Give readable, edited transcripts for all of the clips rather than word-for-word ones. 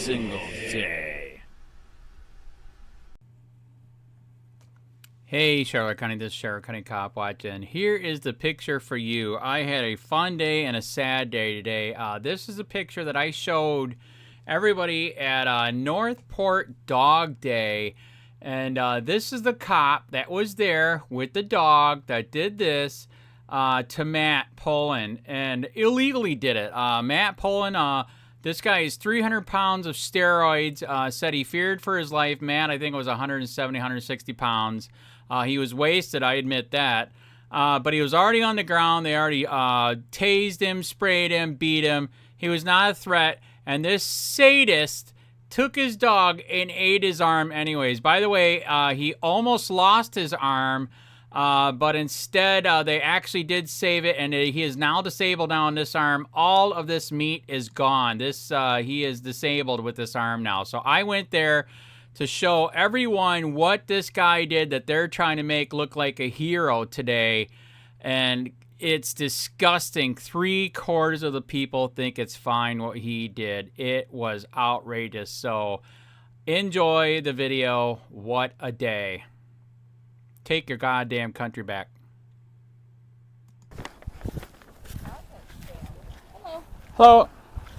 single day. Hey Charlotte County, this is Charlotte County Copwatch, and here is the picture for you. I had a fun day and a sad day today. This is a picture that I showed everybody at Northport Dog Day, and this is the cop that was there with the dog that did this to Matt Pullen, and illegally did it. Matt Pullen, this guy is 300 pounds of steroids, said he feared for his life. Matt, I think it was 170, 160 pounds. He was wasted, I admit that. But he was already on the ground. They already tased him, sprayed him, beat him. He was not a threat. And this sadist took his dog and ate his arm anyways. By the way, he almost lost his arm, but instead they actually did save it, and he is now disabled now on this arm. All of this meat is gone. He is disabled with this arm now. So I went there to show everyone what this guy did that they're trying to make look like a hero today. And it's disgusting. 3/4 of the people think it's fine what he did. It was outrageous. So enjoy the video. What a day. Take your goddamn country back. Hello.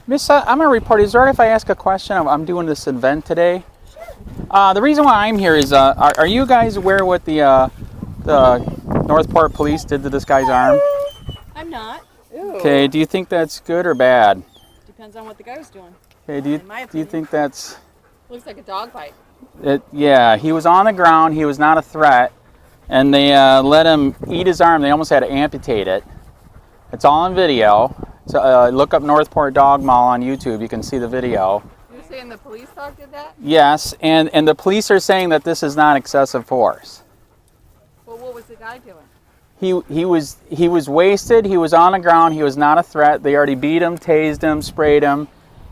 Miss, I'm a reporter. Is it all right if I ask a question? I'm doing this event today. The reason why I'm here is, are you guys aware what the Northport police did to this guy's arm? I'm not. Okay, do you think that's good or bad? Depends on what the guy was doing. Okay, do you think that's... Looks like a dog bite. Yeah, he was on the ground, he was not a threat, and they let him eat his arm. They almost had to amputate it. It's all on video. So, look up Northport Dog Mall on YouTube, you can see the video. And the police dog did that? Yes, and the police are saying that this is not excessive force. Well, what was the guy doing? He was wasted. He was on the ground. He was not a threat. They already beat him, tased him, sprayed him,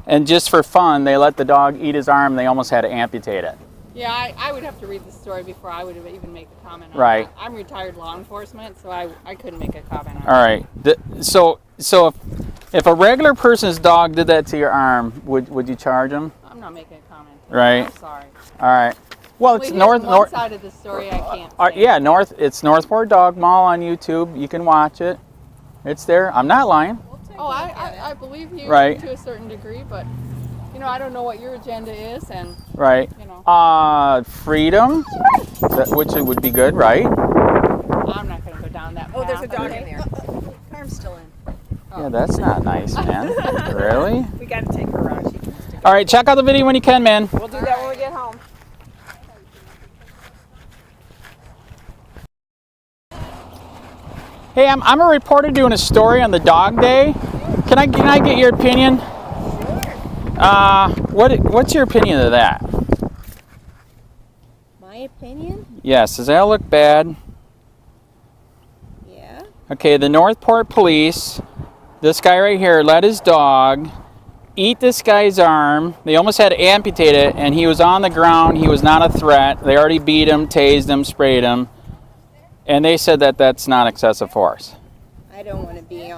and just for fun, they let the dog eat his arm. They almost had to amputate it. Yeah, I would have to read the story before I would even make a comment on right. that. I'm retired law enforcement, so I couldn't make a comment on All right. So if a regular person's dog did that to your arm, would you charge him? I'm not making a comment. Right. I'm sorry. All right. Well, it's one side of the story I can't. Yeah, it's Northport Dog Mall on YouTube. You can watch it. It's there. I'm not lying. Oh, I believe you right. to a certain degree, but you know, I don't know what your agenda is, and right. You know. Freedom, which would be good, right? I'm not going to go down that path. Oh, there's a dog in there. Carm's still in. Yeah, that's not nice, man. Really? We got to take her around. She can stick. All right, check out the video when you can, man. We'll do that when we get home. Hey, I'm a reporter doing a story on the dog day. Can I get your opinion? Sure. What's your opinion of that? My opinion? Yes. Does that look bad? Yeah. Okay, the Northport police, this guy right here, let his dog eat this guy's arm. They almost had to amputate it, and he was on the ground. He was not a threat. They already beat him, tased him, sprayed him. And they said that that's not excessive force. I don't want to make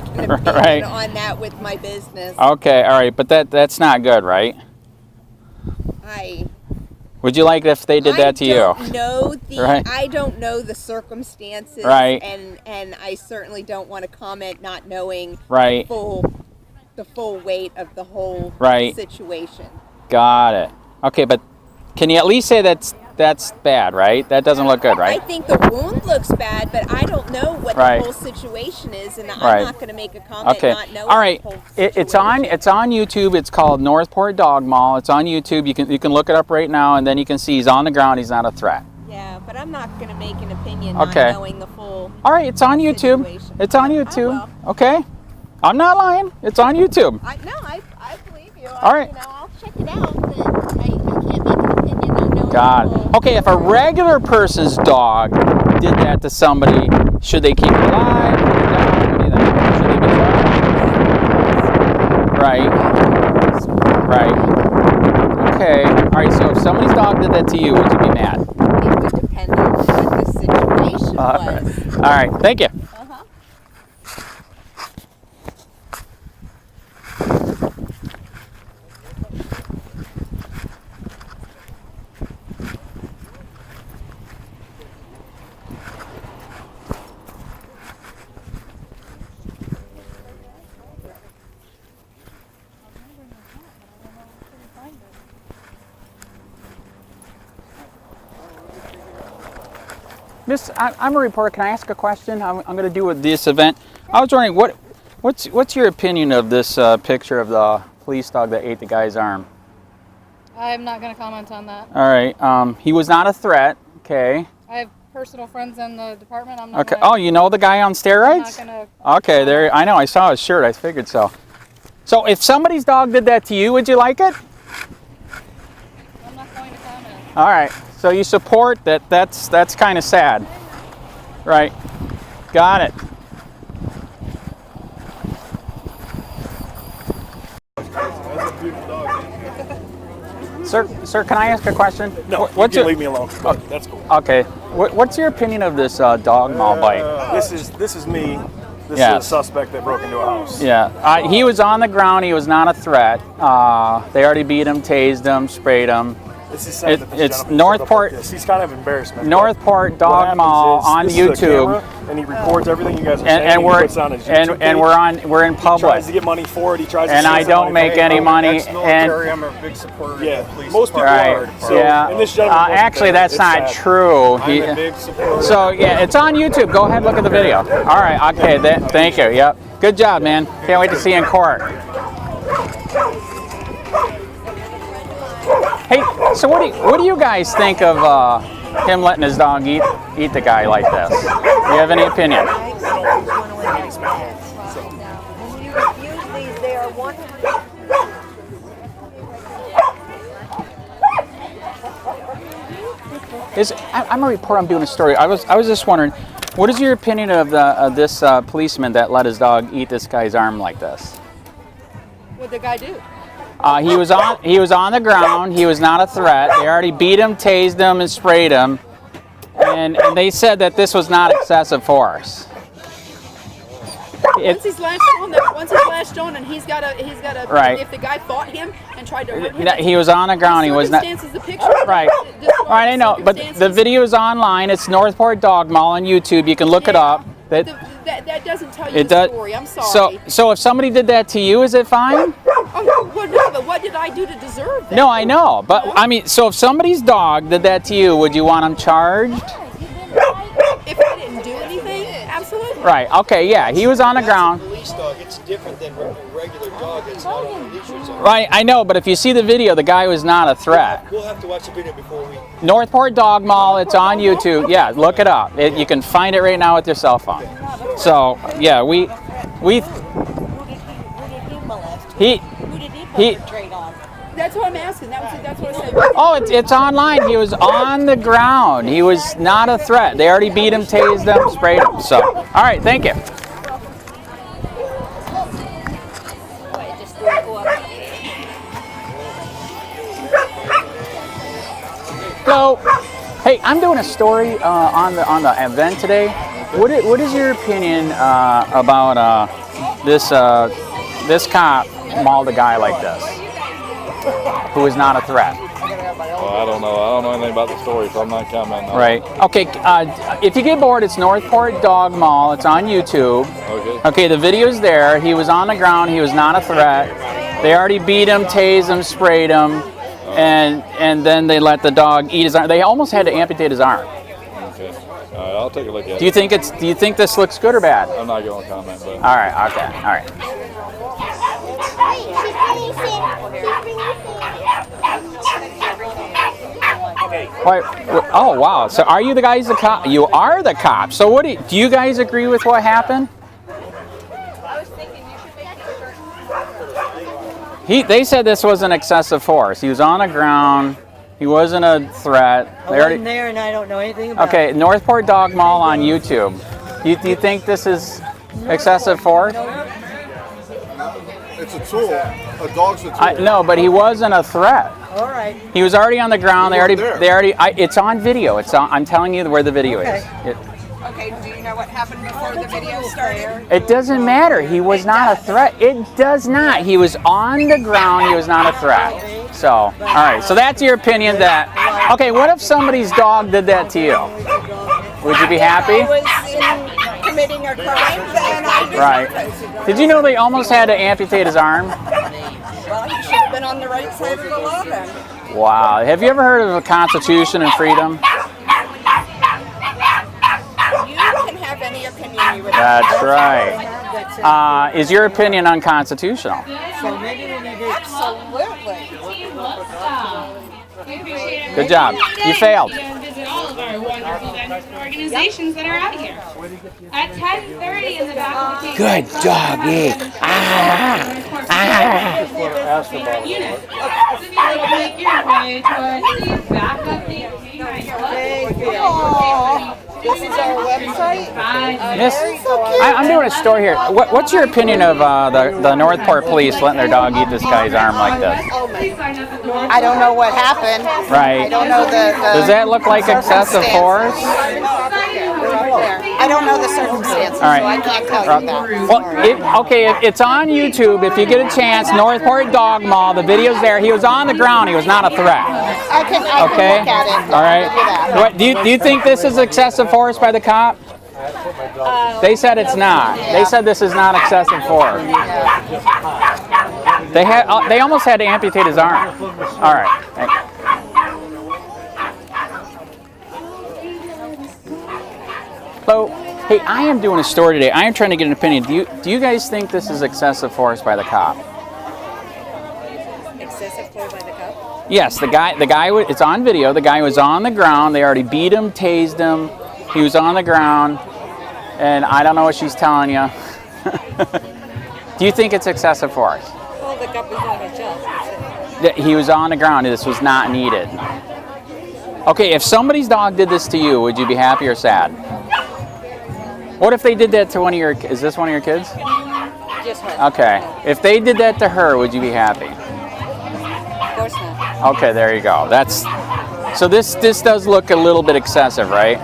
an opinion right. on that with my business. Okay, all right, but that's not good, right? Would you like if they did that to you? Right. I don't know the circumstances, right. and I certainly don't want to comment not knowing right. the full weight of the whole right. situation. Got it. Okay, but can you at least say that's bad, right? That doesn't look good, right? I think the wound looks bad, but I don't know what right. the whole situation is, and I'm right. not going to make a comment okay. not knowing all right. the whole situation. It's on YouTube. It's called Northport Dog Mall. It's on YouTube. You can look it up right now, and then you can see he's on the ground. He's not a threat. Yeah, but I'm not going to make an opinion okay. not knowing the full all right, it's on YouTube. Situation. It's on YouTube. Okay? I'm not lying. It's on YouTube. I believe you. All right. I'll check it out, but I can't make an opinion not knowing God. Okay, if a regular person's dog did that to somebody, should they keep it alive? Should they be tried? Right. Right. Okay. All right, so if somebody's dog did that to you, would you be mad? It would depend on what the situation was. All right. Thank you. Miss, I'm a reporter. Can I ask a question? I'm going to do with this event. I was wondering, what's your opinion of this picture of the police dog that ate the guy's arm? I'm not going to comment on that. All right. He was not a threat. Okay. I have personal friends in the department. I'm not Okay. gonna, Oh, you know the guy on steroids? I'm not gonna, Okay. There. I know. I saw his shirt. I figured so. So, if somebody's dog did that to you, would you like it? I'm not going to comment. All right. So you support that? That's kind of sad, right? Got it. Sir, can I ask a question? No, what's you your, can leave me alone. That's cool. Okay. What's your opinion of this dog maul bite? This is me. This Yes. is a suspect that broke into a house. Yeah. He was on the ground. He was not a threat. They already beat him, tased him, sprayed him. This is sad that this It's gentleman Northport- set up like this. He's kind of embarrassment. Northport What Dog happens Maul is on this is a YouTube. camera, and he records everything you guys are saying. And he puts it on his YouTube page. we're in He public. tries to get money for it. He tries to And I save don't money make for it. any money. That's military. I'm a big supporter Yeah, of the police. most people Right. are. So, Yeah. and this gentleman wasn't Actually, there. that's It's not sad. true. I'm a big supporter. So yeah, it's on YouTube. Go ahead, look at the video. All right. Okay. Thank you. Yep. Good job, man. Can't wait to see you in court. Hey, so what do you guys think of him letting his dog eat the guy like this? Do you have any opinion? When you refuse these, they are 100. I'm a reporter. I'm doing a story. I was just wondering, what is your opinion of this policeman that let his dog eat this guy's arm like this? What'd the guy do? He was on the ground. He was not a threat. They already beat him, tased him, and sprayed him, and they said that this was not excessive force. Once he's lashed on, and he's got a. Right. If the guy fought him and tried to hurt him, He was on the ground. He was not. Circumstances the picture. Right. Right. I know, but the video is online. It's Northport Dog Maul on YouTube. You can look it up. That doesn't tell you It the does. story. I'm sorry. So if somebody did that to you, is it fine? Oh, well, no, but what did I do to deserve that? No, I know, but I mean, so if somebody's dog did that to you, would you want him charged? If I didn't do anything, absolutely. Right. Okay. Yeah. He was on the ground. Police dog, it's different than a regular dog that's not on a leash or something. Right. I know, but if you see the video, the guy was not a threat. We'll have to watch the video before we. Northport Dog Maul. It's on YouTube. Yeah. Look it up. You can find it right now with your cell phone. So yeah, we. Who did he molest? He. Who did he He- perpetrate on? That's what I'm asking. That's what I said. Oh, it's online. He was on the ground. He was not a threat. They already beat him, tased him, sprayed him. So, all right, thank you. Hello. Hey, I'm doing a story on the event today. What is your opinion about this cop mauled a guy like this, who is not a threat? Well, I don't know. I don't know anything about the story, so I'm not commenting on it. Right. Okay. If you get bored, it's Northport Dog Maul. It's on YouTube. Okay. Okay. The video's there. He was on the ground. He was not a threat. They already beat him, tased him, sprayed him, and then they let the dog eat his arm. They almost had to amputate his arm. Okay. All right, I'll take a look at it. Do you think this looks good or bad? I'm not going to comment, but. All right. Okay. All right. Wait, oh wow! So are you the guys the cop? You are the cop. So what do you guys agree with what happened? They said this was an excessive force. He was on the ground. He wasn't a threat. I wasn't there, and I don't know anything about it. Okay, Northport Dog Maul on YouTube. Do you think this is excessive force? It's a tool. A dog's a tool. No, but he wasn't a threat. All right. He was already on the ground. You weren't there. It's on video. I'm telling you where the video is. Okay, do you know what happened before the video started? It doesn't matter. He was not a threat. It does not. He was on the ground. He was not a threat. So, all right. So that's your opinion that. Okay, what if somebody's dog did that to you? Would you be happy? I was committing a crime, and I deserved Right. it. Did you know they almost had to amputate his arm? Well, you should have been on the right side of the law then. Wow. Have you ever heard of the Constitution and freedom? That's right. Is your opinion unconstitutional? Absolutely. Good job. You failed. Visit all of our wonderful organizations that are out here. At 10:30 in the back of the Good doggy. unit. So if you like to make your way towards the back of the This is our website. Miss, I'm doing a story here. What's your opinion of the Northport police letting their dog eat this guy's arm like this? I don't know what happened. Right. I don't know the Does that look like excessive force? I don't know the circumstances, All right. so I can't tell you that. Well, it's on YouTube. If you get a chance, Northport Dog Mall. The video's there. He was on the ground. He was not a threat. I can Okay. look at it. All right. What, do you think this is excessive force by the cop? They said it's not. They said this is not excessive force. They almost had to amputate his arm. All right. Thank you. Hello. Hey, I am doing a story today. I am trying to get an opinion. Do you guys think this is excessive force by the cop? Excessive force by the cop? Yes, the guy. It's on video. The guy was on the ground. They already beat him, tased him. He was on the ground, and I don't know what she's telling you. Do you think it's excessive force? Well, the cop is doing his job. He was on the ground. This was not needed. Okay, if somebody's dog did this to you, would you be happy or sad? What if they did that to one of your? Is this one of your kids? Just her. Okay. If they did that to her, would you be happy? Of course not. Okay, there you go. So this does look a little bit excessive, right?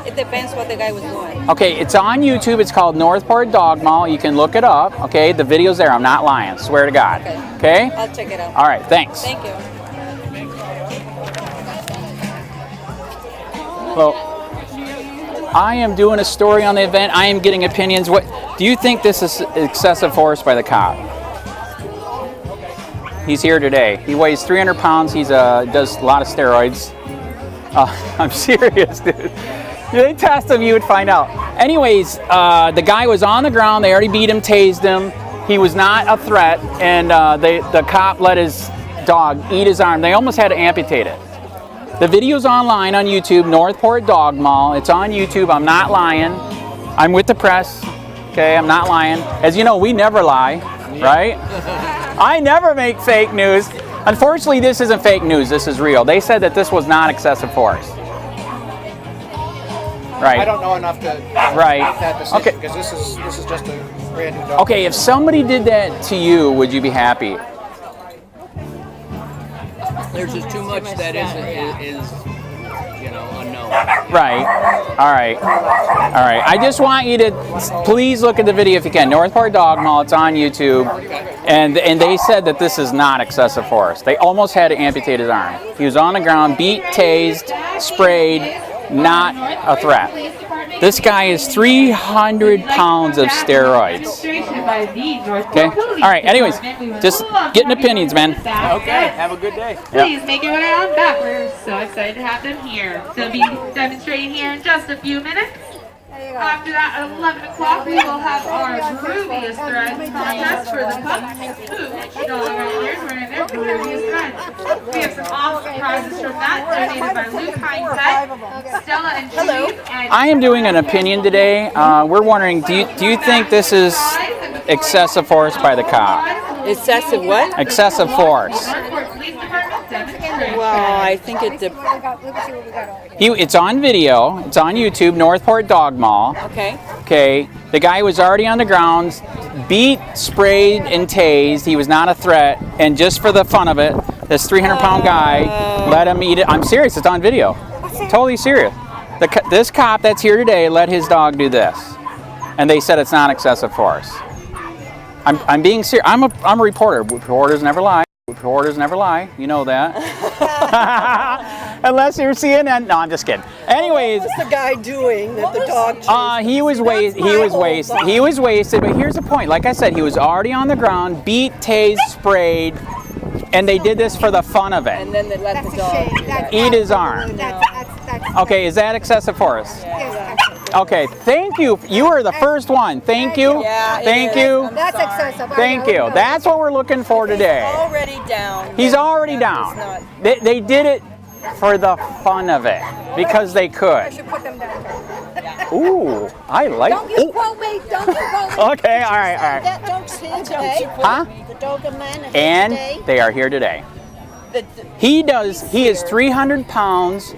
It depends what the guy was doing. Okay, it's on YouTube. It's called Northport Dog Mall. You can look it up. Okay, the video's there. I'm not lying. Swear to God. Okay? I'll check it out. All right, thanks. Thank you. Well, I am doing a story on the event. I am getting opinions. What do you think this is excessive force by the cop? He's here today. He weighs 300 pounds. He's does a lot of steroids. I'm serious, dude. They test him, you would find out. Anyways, the guy was on the ground. They already beat him, tased him. He was not a threat, and the cop let his dog eat his arm. They almost had to amputate it. The video's online on YouTube, Northport Dog Mall. It's on YouTube. I'm not lying. I'm with the press. Okay, I'm not lying. As you know, we never lie, right? I never make fake news. Unfortunately, this isn't fake news. This is real. They said that this was not excessive force. Right. I don't know enough to make that decision because this is just a brand new dog. Okay, if somebody did that to you, would you be happy? There's just too much that is unknown. Right. All right. All right. I just want you to please look at the video if you can. Northport Dog Mall. It's on YouTube, and they said that this is not excessive force. They almost had to amputate his arm. He was on the ground, beat, tased, sprayed. Not a threat. This guy is 300 pounds of steroids. Okay? All right, anyways, just getting opinions, man. Okay, have a good day. Please make your way on back. We're so excited to have them here. They'll be demonstrating here in just a few minutes. After that, at 11 o'clock, we will have our grooviest threads contest for the pups. Who, dog owners, wearing their grooviest threads. We have some awesome prizes from that, donated by Luke Hindhead, Stella and Steve. I am doing an opinion today. We're wondering, do you think this is excessive force by the cop? Excessive what? Excessive force. Well, I think it depends. It's on video. It's on YouTube, Northport Dog Mall. Okay. Okay. The guy was already on the ground, beat, sprayed, and tased. He was not a threat. And just for the fun of it, this 300-pound guy let him eat it. I'm serious. It's on video. Totally serious. This cop that's here today let his dog do this, and they said it's not excessive force. I'm being serious. I'm a reporter. Reporters never lie. Reporters never lie. You know that. Unless you're CNN. No, I'm just kidding. Anyways, What was the guy doing that the dog chased? he was wasted. But here's the point. Like I said, he was already on the ground, beat, tased, sprayed, and they did this for the fun of it. And then they let the dog Eat his arm. Okay, is that excessive force? Okay, thank you. You were the first one. Thank you. Yeah, thank you. That's excessive. Thank you. That's what we're looking for today. Already down. He's already down. They did it for the fun of it because they could. Put them down. Ooh, I like. Don't you quote me. Don't you quote me. Okay, all right, all right. That dog's here today. Huh? The dog and man are here And today. they are here today. He is 300 pounds.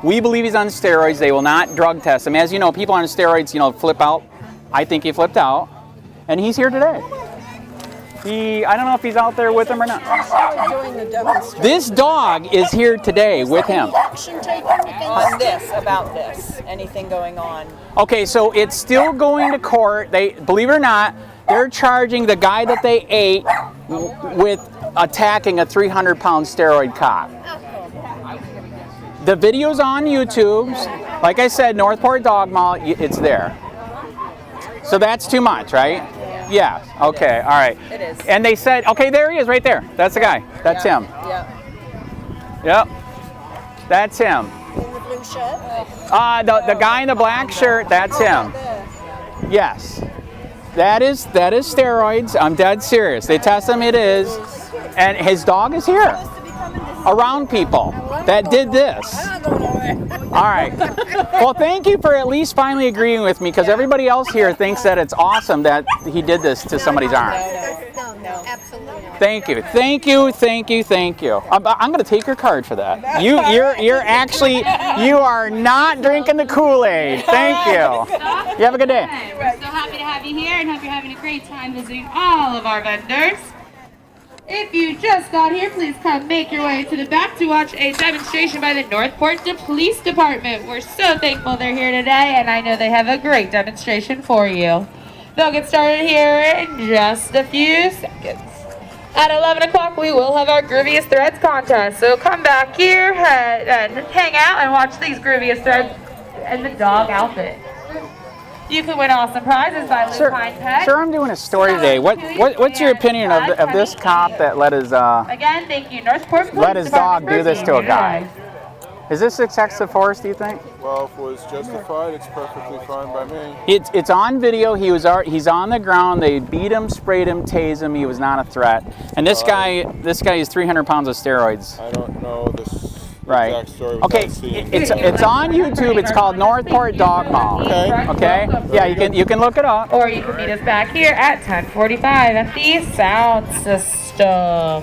We believe he's on steroids. They will not drug test him. As you know, people on steroids, flip out. I think he flipped out. And he's here today. I don't know if he's out there with him or not. This dog is here today with him. Action taken on this, about this, anything going on. Okay, so it's still going to court. They, believe it or not, they're charging the guy that they ate with attacking a 300-pound steroid cop. The video's on YouTube. Like I said, Northport Dog Mall, it's there. So that's too much, right? Yeah. Okay. All right. It is. And they said, okay, there he is, right there. That's the guy. That's him. Yeah. Yep. That's him. In the blue shirt. The guy in the black shirt. That's him. Yes. That is steroids. I'm dead serious. They test him. It is. And his dog is here. Around people that did this. All right. Well, thank you for at least finally agreeing with me, because everybody else here thinks that it's awesome that he did this to somebody's arm. No, absolutely not. Thank you, thank you, thank you, thank you. I'm going to take your card for that. You are not drinking the Kool-Aid. Thank you. You have a good day. We're so happy to have you here and hope you're having a great time visiting all of our vendors. If you just got here, please come make your way to the back to watch a demonstration by the Northport Police Department. We're so thankful they're here today, and I know they have a great demonstration for you. They'll get started here in just a few seconds. At 11 o'clock, we will have our Grooviest Threads contest, so come back here and hang out and watch these Grooviest Threads in the dog outfit. You can win awesome prizes by Lou Pine Pet. Sir, I'm doing a story today. What's your opinion of this cop that let his Again, thank you, Northport Police let his dog do this to a guy? today. Is this excessive force, do you think? Well, if it was justified, it's perfectly fine by me. It's on video. He's on the ground. They beat him, sprayed him, tased him. He was not a threat. And this guy is 300 pounds of steroids. I don't know this Right. exact story. Okay, it's on YouTube. It's called Northport Dog Mall. Okay. Yeah, you can look it up. Or you can meet us back here at 1045 at the sound system.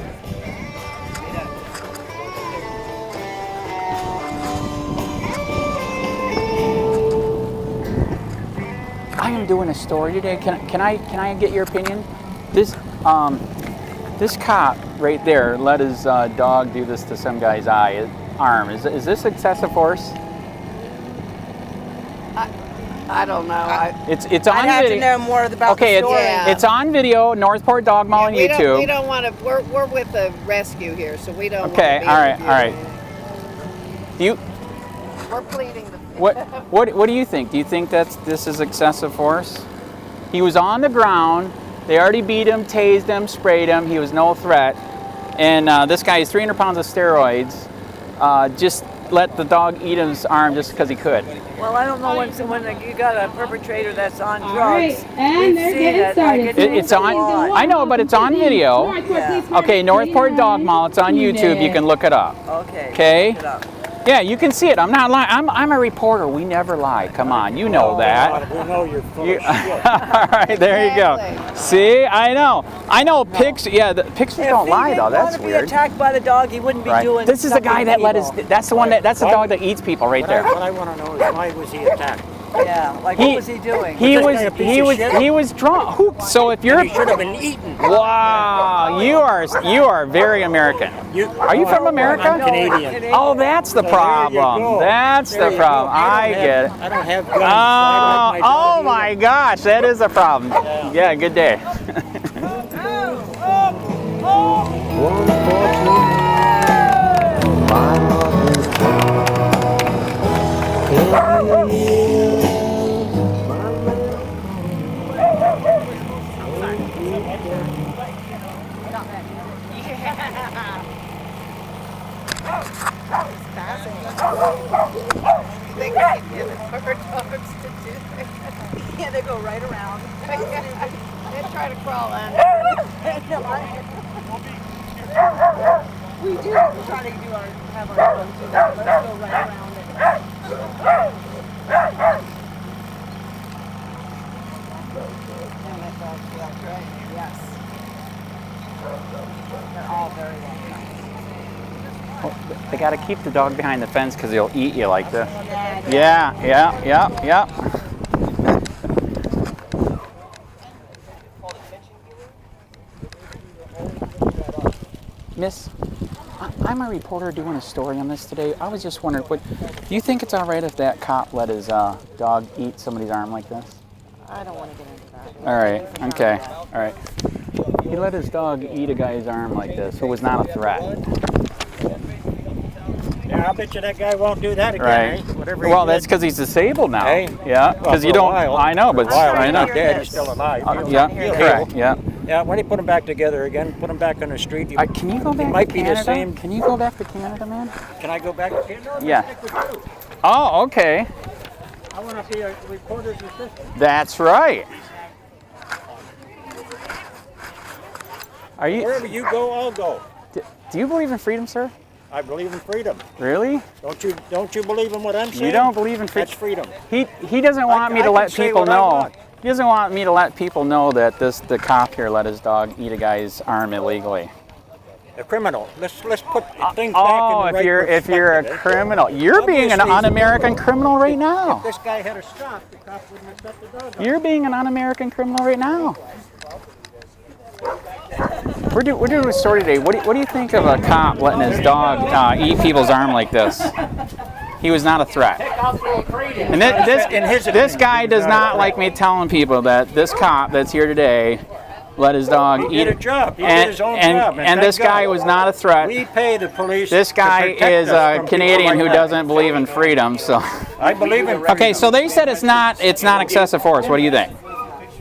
I am doing a story today. Can I get your opinion? This cop right there let his dog do this to some guy's arm. Is this excessive force? I don't know. It's on I'd have video. to know more about the story. It's on video. Northport Dog Mall on YouTube. We don't want to. We're with the rescue here, so we don't. Okay. All right. We're pleading. What do you think? Do you think this is excessive force? He was on the ground. They already beat him, tased him, sprayed him. He was no threat. And this guy is 300 pounds of steroids. Just let the dog eat his arm just because he could. Well, I don't know when you got a perpetrator that's on drugs. Right, and they're getting started. It's on. I know, but it's on video. Yeah. Okay, Northport Dog Mall. It's on YouTube. You can look it up. Okay. Okay. Look it up. Yeah, you can see it. I'm not lying. I'm a reporter. We never lie. Come on, you know that. We know you're full of shit. All right, there you go. See, I know. Pictures. Yeah, the pictures don't lie though. That's If he weird. wanted to be attacked by the dog, he wouldn't be doing. This is the guy that let his. That's the one that. That's the dog that eats people right there. What I want to know is why was he attacked? Yeah, like what was he doing? He Was this guy a piece of shit? he was drunk. So if you're. He should have been eaten. Wow, you are very American. Are you from America? I'm Canadian. Oh, that's the problem. That's the problem. I get it. I don't have guns. so I let my dog Oh my gosh, that is a problem. Yeah, good day. They can't get it for dogs to do right around. They try to crawl in. We do try to do have our fun too. Let's go right around it. And that dog feels right. Yes. They're all very well trained. Oh, they got to keep the dog behind the fence because he'll eat you like this. Yeah. Miss, I'm a reporter doing a story on this today. I was just wondering, do you think it's all right if that cop let his dog eat somebody's arm like this? I don't want to get into that. All right, okay, all right. He let his dog eat a guy's arm like this, who was not a threat. Yeah, I bet you that guy won't do that again. Right. Eh? Whatever he Well, did. that's because he's disabled now. Hey? Yeah, Well, because for you a don't. while. I know, but I He's know. not dead. He's still alive. Yeah, He'll correct. heal. Yeah. Yeah, when he put them back together again, put them back on the street. Can you go back it might to be Canada? the same. Can you go back to Canada, man? Can I go back to Canada? Yeah. Stick with you. Oh, okay. I want to be a reporter's assistant. That's right. Are you? Wherever you go, I'll go. Do you believe in freedom, sir? I believe in freedom. Really? Don't you believe in what I'm saying? You don't believe in freedom? That's freedom. He doesn't want me to let people know. He doesn't want me to let people know that the cop here let his dog eat a guy's arm illegally. A criminal. Let's put things back in the Oh, right if you're a perspective. criminal, you're being an un-American criminal right now. If this guy had a stop, the cop wouldn't have shut the dog. You're being an un-American criminal right now. We're doing a story today. What do you think of a cop letting his dog eat people's arm like this? He was not a threat. And this guy does not like me telling people that this cop that's here today let his dog eat. He did a job. He did his own job. And this guy was not a threat. We pay the police. This guy is a Canadian who doesn't believe in freedom. So I believe in freedom. Okay, so they said it's not excessive force. What do you think?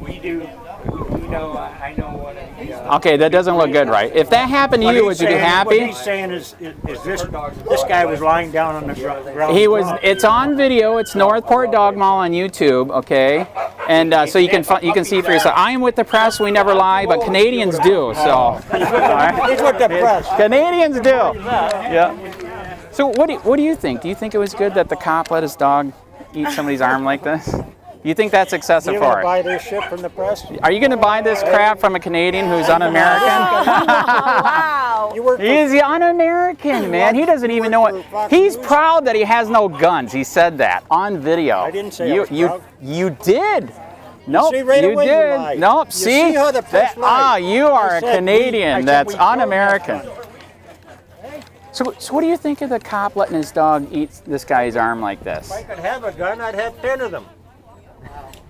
We do. We know. I know what. Okay, that doesn't look good, right? If that happened to you, would you be happy? What he's saying is this guy was lying down on the ground. He was. It's on video. It's Northport Dog Mall on YouTube. Okay, and so you can see for yourself. I am with the press. We never lie, but Canadians do. So. He's with the press. Canadians do. Yeah. So what do you think? Do you think it was good that the cop let his dog eat somebody's arm like this? You think that's excessive You force? gonna buy this shit from the press? Are you going to buy this crap from a Canadian who's un-American? Wow. He's un-American, man. He doesn't even know what. He's proud that he has no guns. He said that on video. I didn't say I was proud. You did. Nope, see, right you away did. you lied. Nope, You see? see how the press lied. You are I a said Canadian we that's don't have un-American. guns. So what do you think of the cop letting his dog eat this guy's arm like this? If I could have a gun, I'd have 10 of them.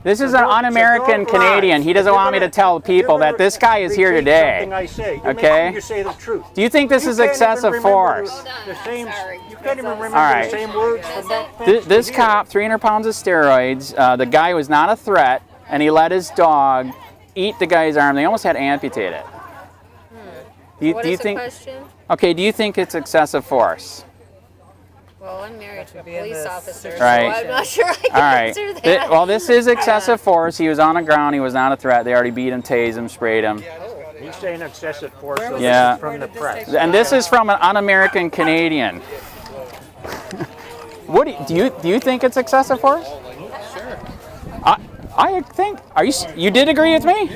This is an un-American Canadian. He doesn't want me to tell people that this guy is here today. I say. Okay? You say the truth. Do you think this is excessive force? You can't even remember All right. the same words from that. This cop, 300 pounds of steroids. The guy was not a threat, and he let his dog eat the guy's arm. They almost had to amputate it. Do you think? Question? Okay. Do you think it's excessive force? Well, I'm married to a police officer, Right. so I'm not sure I can All right. answer that. Well, this is excessive force. He was on the ground. He was not a threat. They already beat him, tased him, sprayed him. He's saying excessive force. So Yeah. This is from the press. And this is from an un-American Canadian. What do you think it's excessive force? Sure. I think. You did agree with me?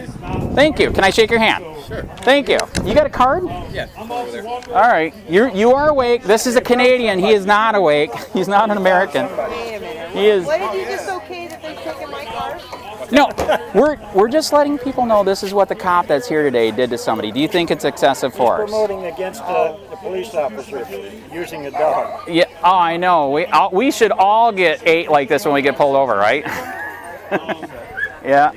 Thank you. Can I shake your hand? Sure. Thank you. You got a card? Yeah. Over there. All right. You are awake. This is a Canadian. He is not awake. He's not an American. He is. Why did you just okay that they've taken my car? No, we're just letting people know this is what the cop that's here today did to somebody. Do you think it's excessive force? Promoting against the police officer using a dog. Yeah. Oh, I know. We should all get 8 like this when we get pulled over, right? Yeah.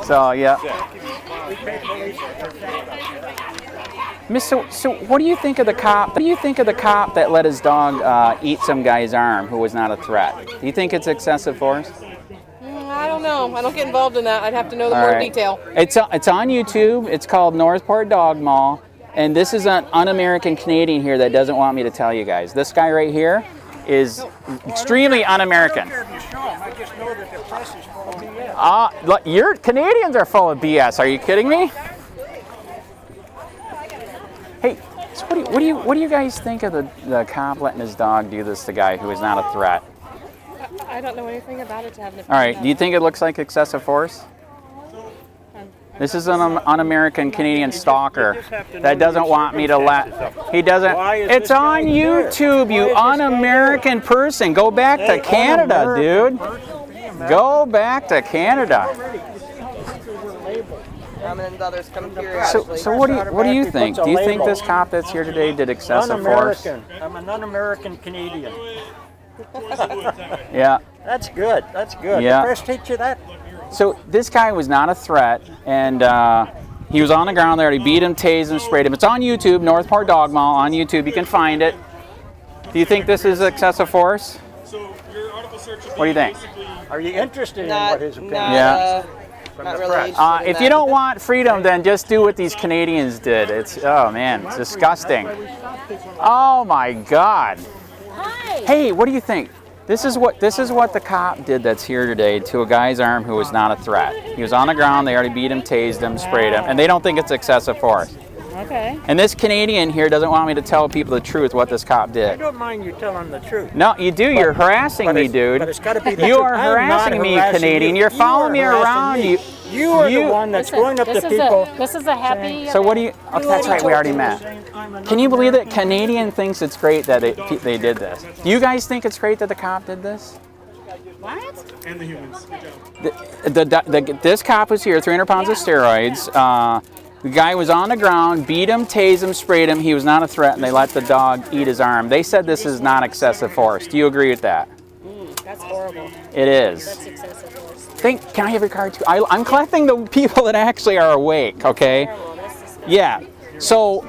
So yeah. Miss, so what do you think of the cop? What do you think of the cop that let his dog eat some guy's arm who was not a threat? Do you think it's excessive force? I don't know. I don't get involved in that. I'd have to know the All more right. detail. It's on YouTube. It's called Northport Dog Mall, and this is an un-American Canadian here that doesn't want me to tell you guys. This guy right here, is extremely un-American. I just know that the press is full of BS. Look, your Canadians are full of BS. Are you kidding me? Hey, so what do you guys think of the cop letting his dog do this to a guy who is not a threat? I don't know anything about it to have an opinion. All right, do you think it looks like excessive force? This is an un-American Canadian stalker that doesn't want me to let. He doesn't. It's on YouTube, you un-American person. Go back to Canada, dude. Go back to Canada. So what do you think? Do you think this cop that's here today did excessive force? I'm an un-American Canadian. Yeah. That's good. That's good. Yeah. The press teach you that? So this guy was not a threat, and he was on the ground there. He beat him, tased him, sprayed him. It's on YouTube, Northport Dog Mall on YouTube. You can find it. Do you think this is excessive force? What do you think? Are you interested in what his opinion is? Yeah. Not really. If you don't want freedom, then just do what these Canadians did. It's, oh man, it's disgusting. Oh my God. Hi. Hey, what do you think? This is what the cop did that's here today to a guy's arm who was not a threat. He was on the ground, they already beat him, tased him, sprayed him, and they don't think it's excessive force. Okay. And this Canadian here doesn't want me to tell people the truth what this cop I did. don't mind you telling the truth. No, you do. You're harassing me, dude. But it's got to be the You truth. are I'm not harassing me, harassing Canadian. you. You're following me around. You are the one that's going up to people. This is a happy. So what do you? Okay, that's right. We already met. Can you believe that Canadian thinks it's great that they did this? Do you guys think it's great that the cop did this? What? And the humans. This cop was here, 300 pounds of steroids. The guy was on the ground, beat him, tased him, sprayed him. He was not a threat, and they let the dog eat his arm. They said this is not excessive force. Do you agree with that? That's horrible. It is. That's excessive force. Can I have your card too? I'm collecting the people that actually are awake. Okay. Yeah. So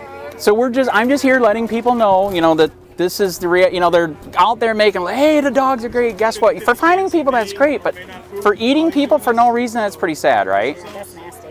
I'm just here letting people know, that this is the they're out there making, hey, the dogs are great. Guess what? For finding people, that's great, but for eating people for no reason, that's pretty sad, right? That's nasty.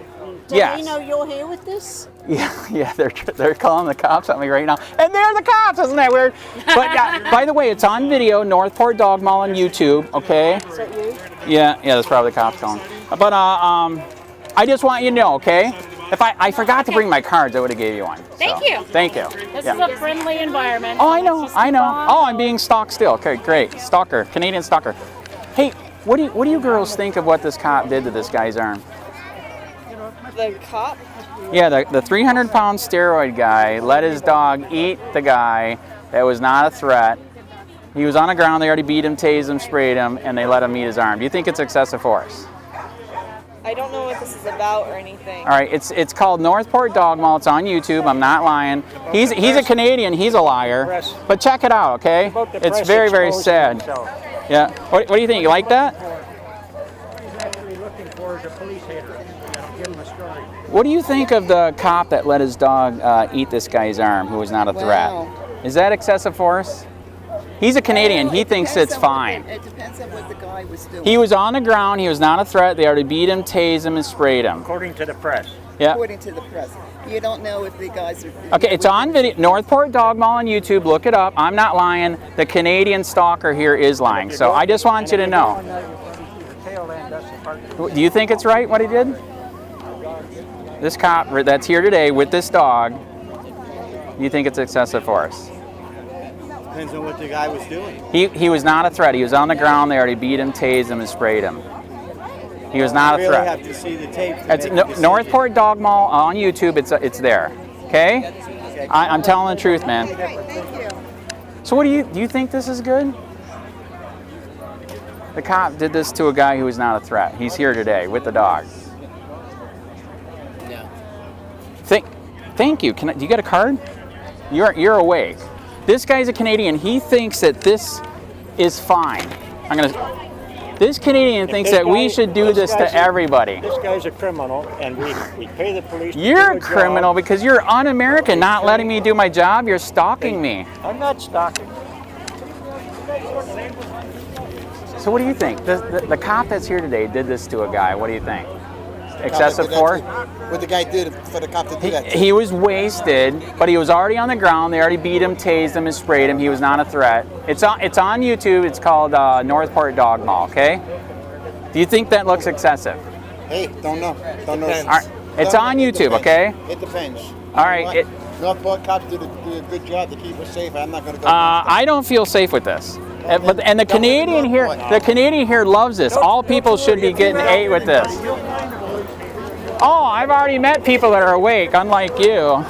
Do they know you're here with this? Yeah, they're calling the cops on me right now, and they're the cops. Isn't that weird? But yeah, by the way, it's on video, Northport Dog Mall on YouTube. Okay. Is that you? Yeah, that's probably the cops calling. But I just want you to know, okay? If I forgot to bring my cards, I would have gave you one. Thank you. Thank you. This is a friendly environment. Oh, I know. Oh, I'm being stalked still. Okay, great. Stalker, Canadian stalker. Hey, what do you girls think of what this cop did to this guy's arm? The cop? Yeah, the 300-pound steroid guy let his dog eat the guy that was not a threat. He was on the ground, they already beat him, tased him, sprayed him, and they let him eat his arm. Do you think it's excessive force? I don't know what this is about or anything. All right, it's called Northport Dog Mall. It's on YouTube. I'm not lying. He's a Canadian. He's a liar. But check it out, okay? It's very, very sad. Yeah. What do you think? You like that? He's actually looking for the police hater. Give him a story. What do you think of the cop that let his dog eat this guy's arm, who was not a threat? Is that excessive force? He's a Canadian. He thinks it's fine. It depends on what the guy was doing. He was on the ground. He was not a threat. They already beat him, tased him, and sprayed him. According to the press. Yeah. According to the press. You don't know if the guys are... Okay, it's on video. Northport Dog Mall on YouTube. Look it up. I'm not lying. The Canadian stalker here is lying. So I just want you to know. Do you think it's right what he did? This cop that's here today with this dog, do you think it's excessive force? Depends on what the guy was doing. He was not a threat. He was on the ground. They already beat him, tased him, and sprayed him. He was not a threat. I really have to see the tape. It's Northport Dog Mall on YouTube. It's there. Okay? I'm telling the truth, man. So what do you think this is good? The cop did this to a guy who was not a threat. He's here today with the dog. No. Thank you. Do you get a card? You're awake. This guy's a Canadian. He thinks that this is fine. This Canadian thinks that we should do this to everybody. This guy's a criminal, and we pay the police. You're a criminal because you're un-American, not letting me do my job. You're stalking me. I'm not stalking. So what do you think? The cop that's here today did this to a guy. What do you think? Excessive force? What the guy did for the cop to do that? He was wasted, but he was already on the ground. They already beat him, tased him, and sprayed him. He was not a threat. It's on YouTube. It's called Northport Dog Mall, okay? Do you think that looks excessive? Hey, don't know. Don't know. All right. It's on YouTube, okay? It depends. All right. Northport cops do a good job to keep us safe. I'm not going to go. I don't feel safe with this. And the Canadian here loves this. All people should be getting ate with this. Oh, I've already met people that are awake, unlike you.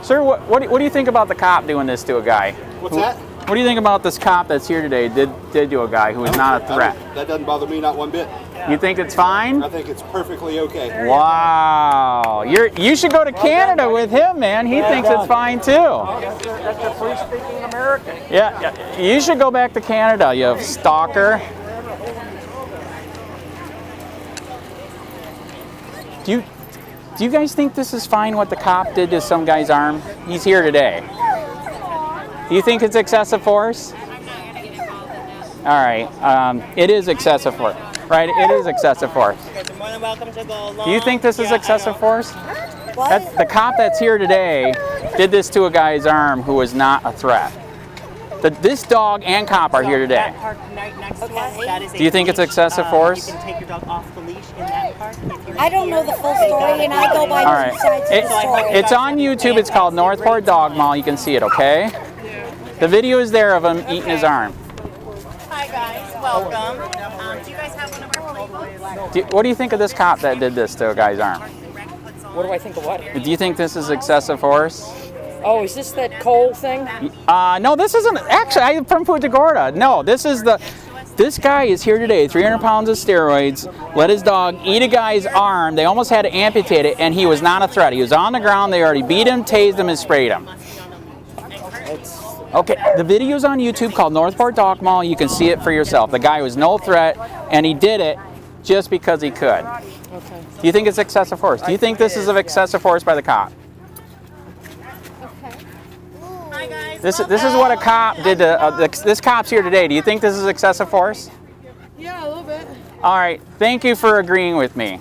Sir, what do you think about the cop doing this to a guy? What's that? What do you think about this cop that's here today did to a guy who is not a threat? That doesn't bother me not one bit. You think it's fine? I think it's perfectly okay. Wow. You should go to Canada with him, man. He thinks it's fine too. That's the free-speaking American. Yeah, you should go back to Canada, you stalker. Do you guys think this is fine what the cop did to some guy's arm? He's here today. Do you think it's excessive force? All right, it is excessive force. Right, it is excessive force. Do you think this is excessive force? The cop that's here today did this to a guy's arm who was not a threat. This dog and cop are here today. Do you think it's excessive force? You can take your dog off the leash in that park. I don't know the full story, and I go by two sides of the story. It's on YouTube. It's called Northport Dog Mall. You can see it, okay? The video is there of him eating his arm. Hi guys, welcome. Do you guys have one of our playbooks? What do you think of this cop that did this to a guy's arm? What do I think of what? Do you think this is excessive force? Oh, is this that coal thing? No, this isn't. Actually, I'm from PUNTA GORDA. No, this guy is here today, 300 pounds of steroids, let his dog eat a guy's arm. They almost had to amputate it, and he was not a threat. He was on the ground. They already beat him, tased him, and sprayed him. Okay, the video's on YouTube called Northport Dog Mall. You can see it for yourself. The guy was no threat, and he did it just because he could. Okay. Do you think it's excessive force? Do you think this is of excessive force by the cop? Okay. Hi guys. This is what a cop did to this cop's here today. Do you think this is excessive force? Yeah, a little bit. All right. Thank you for agreeing with me.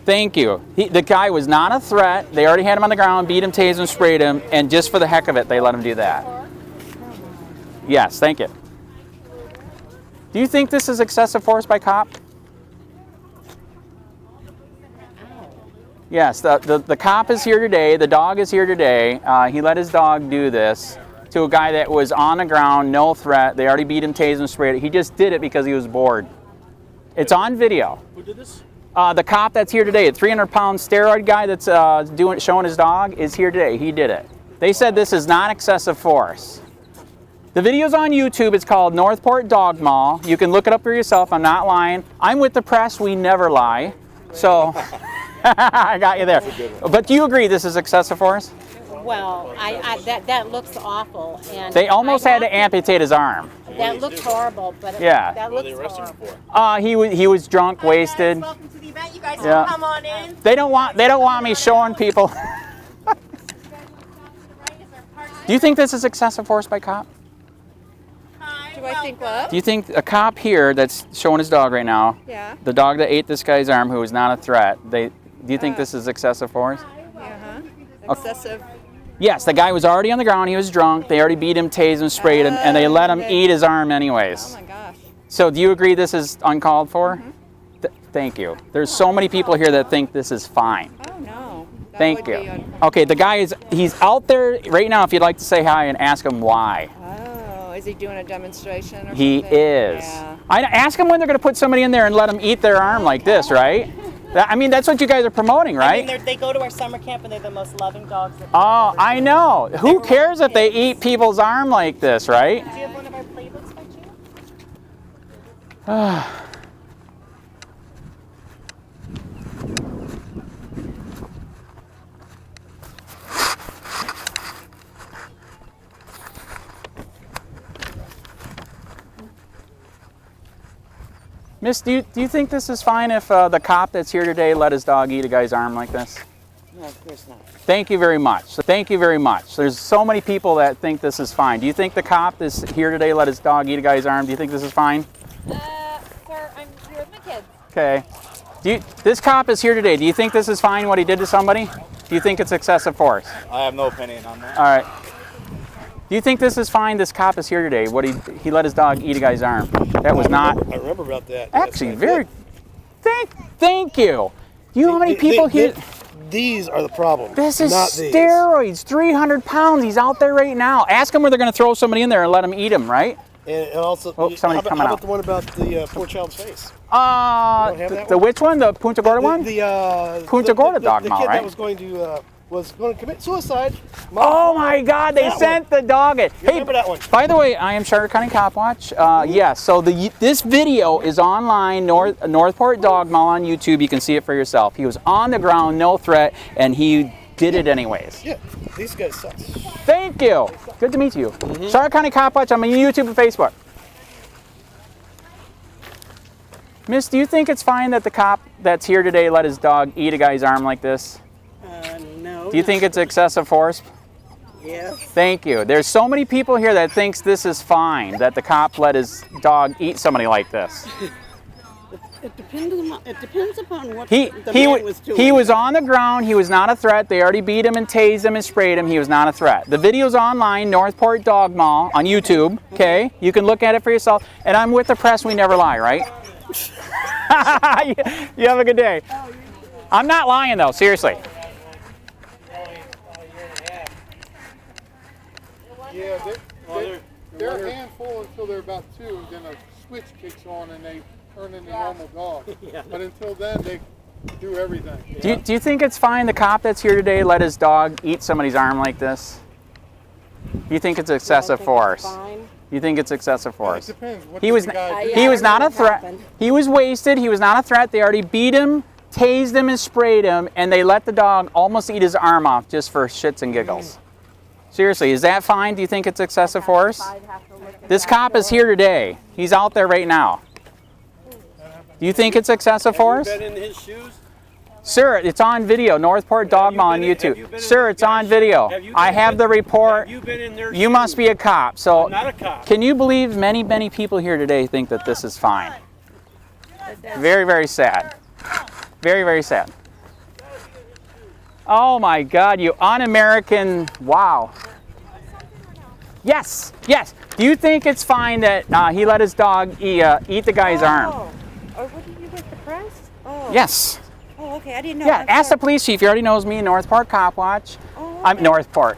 Thank you. The guy was not a threat. They already had him on the ground, beat him, tased him, sprayed him, and just for the heck of it, they let him do that. Yes, thank you. Do you think this is excessive force by cop? Yes, the cop is here today. The dog is here today. He let his dog do this to a guy that was on the ground, no threat. They already beat him, tased him, sprayed it. He just did it because he was bored. It's on video. Who did this? The cop that's here today, a 300-pound steroid guy that's showing his dog, is here today. He did it. They said this is not excessive force. The video's on YouTube. It's called Northport Dog Mall. You can look it up for yourself. I'm not lying. I'm with the press. We never lie. So I got you there. But do you agree this is excessive force? Well, that looks awful. And they almost had to amputate his arm. That looks horrible, but yeah. That looks horrible. He was drunk, wasted. Guys, welcome to the event. You guys can come on in. They don't want me showing people. Do you think this is excessive force by cop? Do I think what? Do you think a cop here that's showing his dog right now, the dog that ate this guy's arm who was not a threat, do you think this is excessive force? Excessive. Yes, the guy was already on the ground, he was drunk, they already beat him, tased him, sprayed him, and they let him eat his arm anyways. Oh my gosh. So do you agree this is uncalled for? Thank you. There's so many people here that think this is fine. Oh no. Thank you. Okay, the guy he's out there right now if you'd like to say hi and ask him why. Is he doing a demonstration or something? He is. Yeah. I ask him when they're going to put somebody in there and let them eat their arm like this, right? I mean, that's what you guys are promoting, right? I mean, they go to our summer camp and they're the most loving dogs. Oh, I know. Who cares if they eat people's arm like this, right? Do you have one of our playbooks by chance? Miss, do you think this is fine if the cop that's here today let his dog eat a guy's arm like this? No, of course not. Thank you very much. Thank you very much. There's so many people that think this is fine. Do you think the cop that's here today let his dog eat a guy's arm? Do you think this is fine? I'm here with my kids. Okay. This cop is here today. Do you think this is fine, what he did to somebody? Do you think it's excessive force? I have no opinion on that. All right. Do you think this is fine? This cop is here today. What he let his dog eat a guy's arm. That was not. I remember about that. Actually, very. Thank you. Do you know how many people here? These are the problem. This is not these. steroids. 300 pounds. He's out there right now. Ask him where they're going to throw somebody in there and let him eat him, right? And also, somebody's coming how out. about the one about the poor child's face? The which one? The Punta Gorda one? Punta Gorda dog the mall, kid right? that was going to commit suicide. Oh my God! They sent the dog it. You remember that one? By the way, I am Charter County Copwatch. Yes. So this video is online, Northport Dog Mall on YouTube. You can see it for yourself. He was on the ground, no threat, and he did it anyways. Yeah. These guys suck. Thank you. Good to meet you. Charter County Copwatch. I'm on YouTube and Facebook. Miss, do you think it's fine that the cop that's here today let his dog eat a guy's arm like this? No. Do you think it's excessive force? Yes. Thank you. There's so many people here that thinks this is fine, that the cop let his dog eat somebody like this. It depends upon what He was doing. He was on the ground. He was not a threat. They already beat him and tased him and sprayed him. He was not a threat. The video's online, Northport Dog Mall on YouTube. Okay, you can look at it for yourself. And I'm with the press. We never lie, right? You have a good day. I'm not lying though. Seriously. Yeah, they're a handful until they're about 2, and then a switch kicks on and they turn into normal dogs. But until then, they do everything. Do you think it's fine the cop that's here today let his dog eat somebody's arm like this? You think it's excessive force? You think it's excessive force? It depends. What He was not a threat. He was wasted. He was not a threat. They already beat him, tased him, and sprayed him, and they let the dog almost eat his arm off just for shits and giggles. Seriously, is that fine? Do you think it's excessive force? This cop is here today. He's out there right now. Do you think it's excessive force? Have you been in his shoes? Sir, it's on video. Northport Dog Mall on YouTube. Sir, it's on video. I have the report. You must be a cop. So, I'm not a cop. Can you believe many people here today think that this is fine? Very, very sad. Very, very sad. Oh my God, you un-American, wow. Yes, yes. Do you think it's fine that he let his dog eat the guy's arm? Or what did you with the press? Oh. Yes. Oh, okay, I didn't know. Yeah, ask the police chief. He already knows me, Northport Copwatch. Oh, okay. I'm Northport.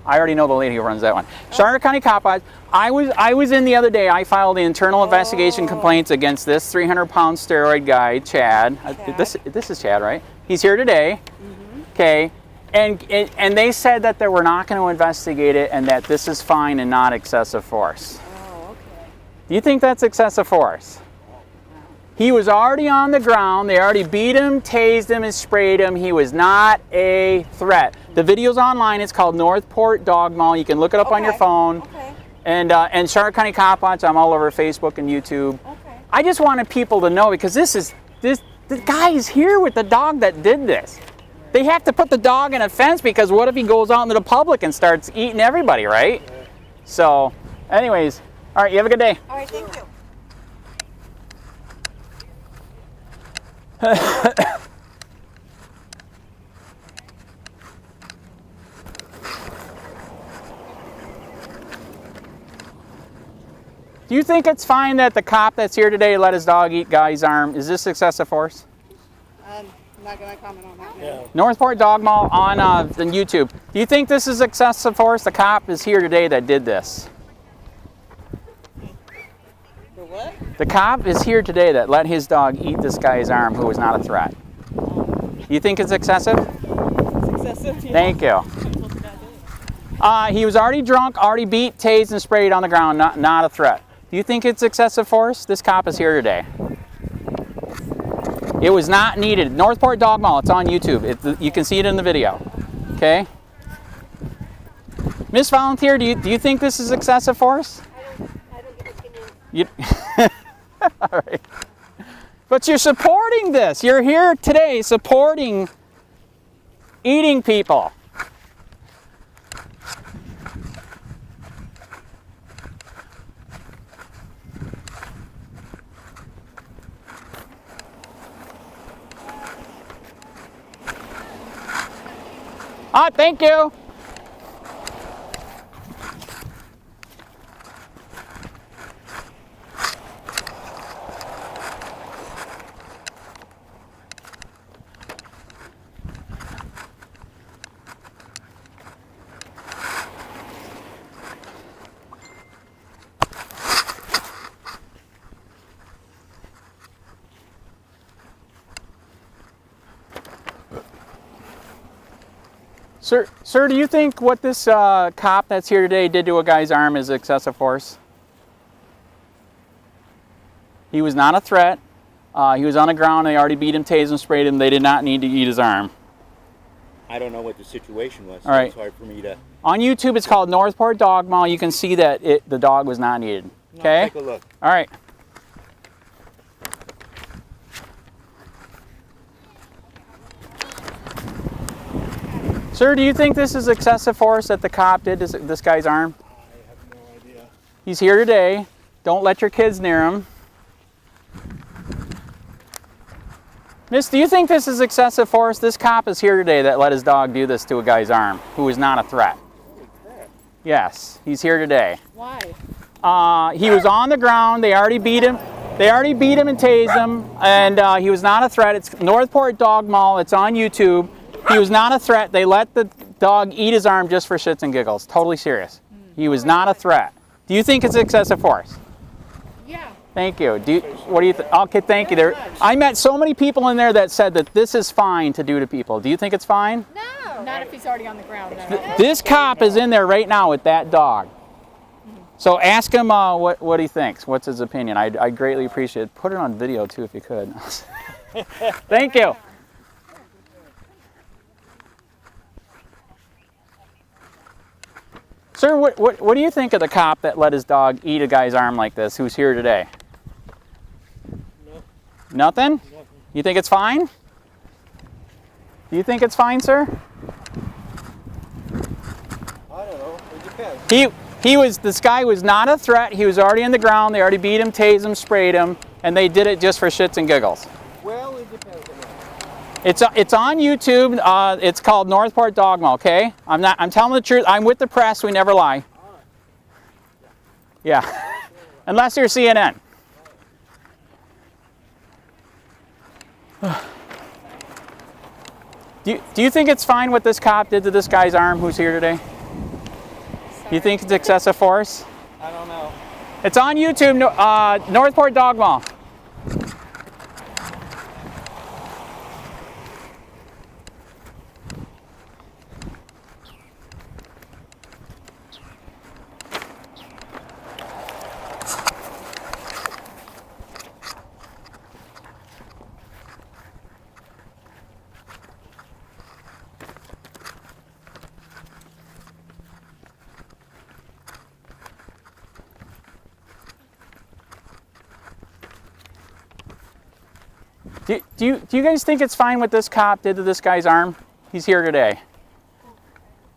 I already know the lady who runs that one. Charter County Copwatch. I was in the other day. I filed the internal investigation complaints against this 300-pound steroid guy, Chad. This is Chad, right? He's here today. Okay, and they said that they were not going to investigate it and that this is fine and not excessive force. Oh, okay. Do you think that's excessive force? He was already on the ground. They already beat him, tased him, and sprayed him. He was not a threat. The video's online. It's called Northport Dog Mall. You can look it up on your phone. Okay. And Charter County Copwatch. I'm all over Facebook and YouTube. Okay. I just wanted people to know because the guy is here with the dog that did this. They have to put the dog in a fence because what if he goes out into the public and starts eating everybody, right? So, anyways, all right, you have a good day. All right, thank you. Do you think it's fine that the cop that's here today let his dog eat guy's arm? Is this excessive force? I'm not going to comment on that. No. Northport Dog Mall on YouTube. Do you think this is excessive force? The cop is here today that did this. For what? The cop is here today that let his dog eat this guy's arm who was not a threat. You think it's excessive? It's excessive, yeah. Thank you. He was already drunk, already beat, tased, and sprayed on the ground, not a threat. Do you think it's excessive force? This cop is here today. It was not needed. Northport Dog Mall, it's on YouTube. You can see it in the video. Okay? Miss Volunteer, do you think this is excessive force? I don't give opinions. All right. But you're supporting this. You're here today supporting eating people. Ah, thank you. Sir, do you think what this cop that's here today did to a guy's arm is excessive force? He was not a threat. He was on the ground. They already beat him, tased him, sprayed him. They did not need to eat his arm. I don't know what the situation was, so all right. it's hard for me to... On YouTube, it's called Northport Dog Mall. You can see that the dog was not needed. Okay? Take a look. All right. Sir, do you think this is excessive force that the cop did to this guy's arm? I have no idea. He's here today. Don't let your kids near him. Miss, do you think this is excessive force? This cop is here today that let his dog do this to a guy's arm who is not a threat. Yes, he's here today. Why? He was on the ground. They already beat him. They already beat him and tased him, and he was not a threat. It's Northport Dog Mall. It's on YouTube. He was not a threat. They let the dog eat his arm just for shits and giggles. Totally serious. He was not a threat. Do you think it's excessive force? Yeah. Thank you. What do you think? Okay, thank you. I met so many people in there that said that this is fine to do to people. Do you think it's fine? No. Not if he's already on the ground. No. This cop is in there right now with that dog. So ask him what he thinks. What's his opinion? I'd greatly appreciate it. Put it on video too if you could. Thank you. Sir, what do you think of the cop that let his dog eat a guy's arm like this who's here today? No. Nothing? Nothing. You think it's fine? Do you think it's fine, sir? I don't know. It depends. This guy was not a threat. He was already on the ground. They already beat him, tased him, sprayed him, and they did it just for shits and giggles. Well, it depends on that. It's on YouTube. It's called Northport Dog Mall, okay? I'm telling the truth. I'm with the press. We never lie. Yeah. Unless you're CNN. Do you think it's fine what this cop did to this guy's arm who's here today? Do you think it's excessive force? I don't know. It's on YouTube, Northport Dog Mall. Do you guys think it's fine what this cop did to this guy's arm? He's here today.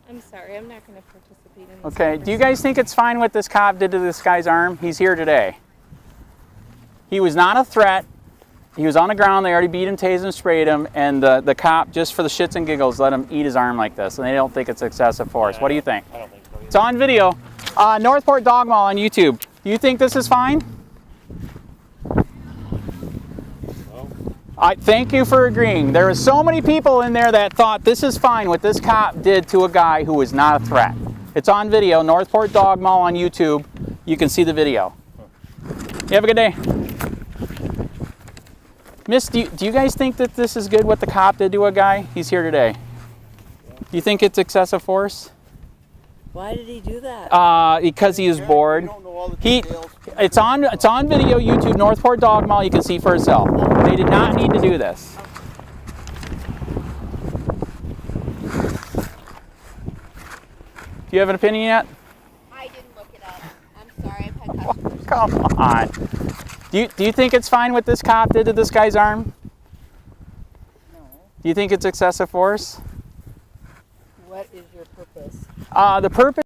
I'm sorry, I'm not going to participate in this. Okay, do you guys think it's fine what this cop did to this guy's arm? He's here today. He was not a threat. He was on the ground. They already beat him, tased him, sprayed him, and the cop, just for the shits and giggles, let him eat his arm like this, and they don't think it's excessive force. What do you think? I don't think so either. It's on video. Northport Dog Mall on YouTube. Do you think this is fine? Thank you for agreeing. There were so many people in there that thought this is fine what this cop did to a guy who was not a threat. It's on video, Northport Dog Mall on YouTube. You can see the video. You have a good day. Miss, do you guys think that this is good what the cop did to a guy? He's here today. Do you think it's excessive force? Why did he do that? Because he is bored. It's on video, YouTube, Northport Dog Mall. You can see for yourself. They did not need to do this. Do you have an opinion yet? I didn't look it up. I'm sorry, I've had customers. Come on. Do you think it's fine what this cop did to this guy's arm? No. Do you think it's excessive force? What is your purpose? The purpose